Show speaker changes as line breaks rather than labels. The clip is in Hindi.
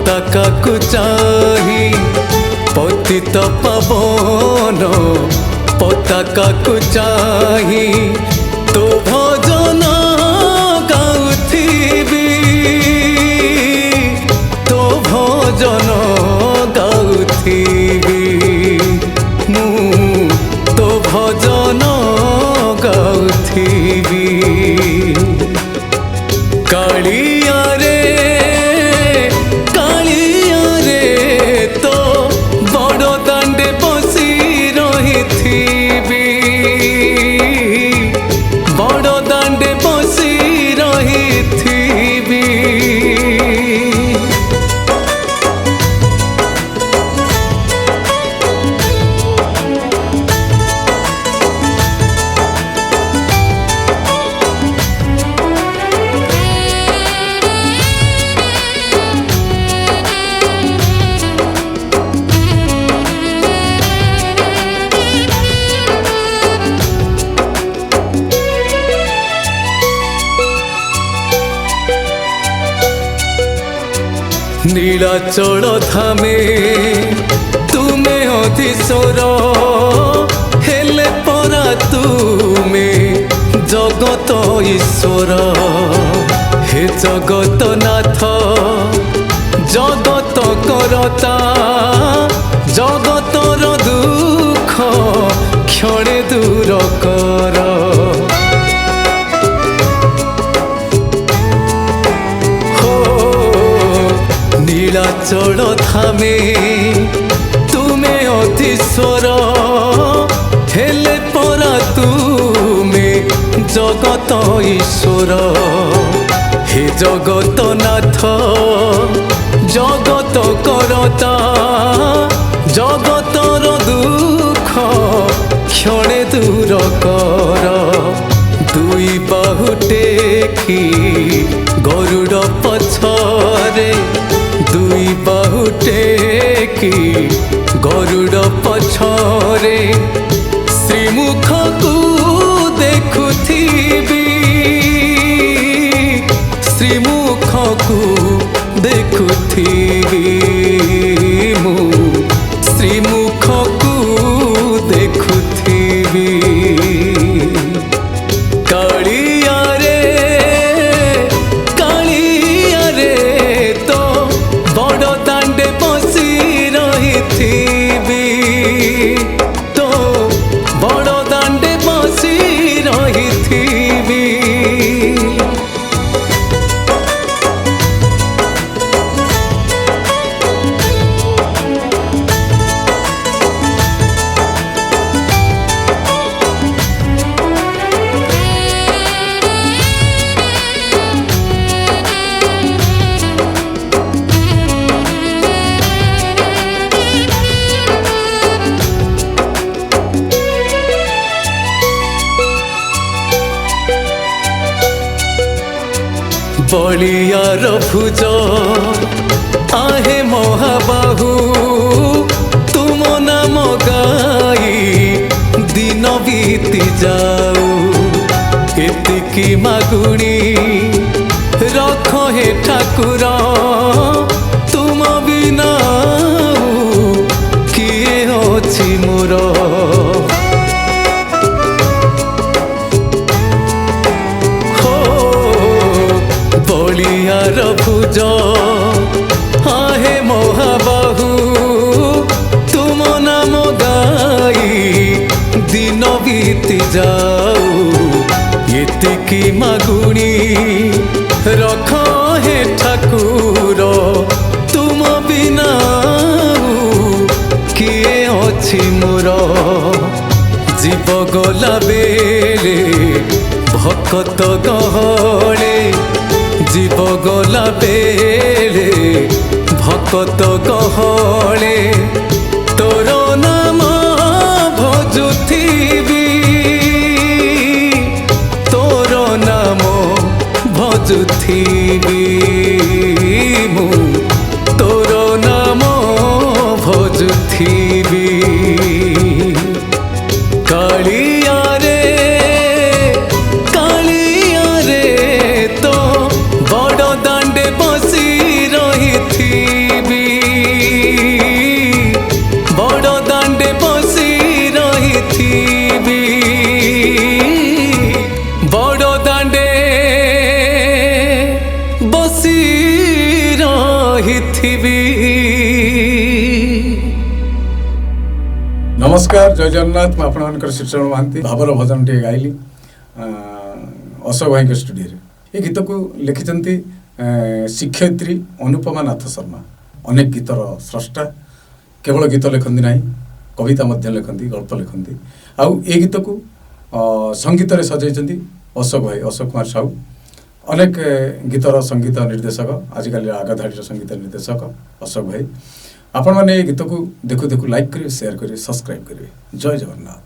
पताका को चाही पतित पावन पताका को चाही तो भजन गाउथिबी तो भजन गाउथिबी मु तो भजन गाउथिबी कालिया रे तो बड़ दांडे बसी रही बड़ दांडे बसी रही नीलाचल धामे तुमे अधीश्वर हेले परा तुमे जगत ईश्वर हे जगत नाथ जगत करता जगतर दुख क्षणे दूर कर नीलाचल धामे तुमे अधीश्वर हेले परा तुमे जगत ईश्वर हे जगत नाथ जगत करता जगतर दुख क्षणे दूर कर दुई बाहु टेकी गरुड़ पछरे दुई बाहु टेकी गरुड़ पछरे श्रीमुख को देखुथिबी श्रीमुख को देखुथिबी मु श्रीमुख को देखुथिबी कालिया रे तो बड़ दांडे बसी रही तो बड़ दांडे बसी रही बलियार भुज आहे महाबाहु तुम नाम गाई दिन बीती जाऊ एतिकी मागुणी रख हे ठाकुर तुम बिना किए अछि मोर बलियार भुज आहे महाबाहु तुम नाम गाई दिन बीती जाऊ एतिकी मागुणी रख हे ठाकुर तुम बिना किए अछि मोर जीव गला बेले भकत गहले जीव गला बेले भकत गहले तोर नाम भजुथिबी तोर नाम भजुथिबी मु तोर नाम भजुथिबी कालिया रे तो बड़ दांडे बसी रही
नमस्कार जय जगन्नाथ मैं आपंकर श्रीचरण महांती भावर भजन टे गाइली अशोक भाई के स्टूडियो ये गीत को लिखिं शिक्षयित्री अनुपमा नाथ शर्मा अनेक गीतर स्रष्टा केवल गीत लिखती ना कविता लिखती गल्प लिखती आउ ये गीत को संगीत सजाई अशोक भाई अशोक कुमार साहू अनेक गीतर संगीत निर्देशक आजिकल आगधाड़ी संगीत निर्देशक अशोक भाई आपण मैंने गीत को देखु देखु लाइक करेंगे शेयर करेंगे सब्सक्राइब करेंगे जय जगन्नाथ।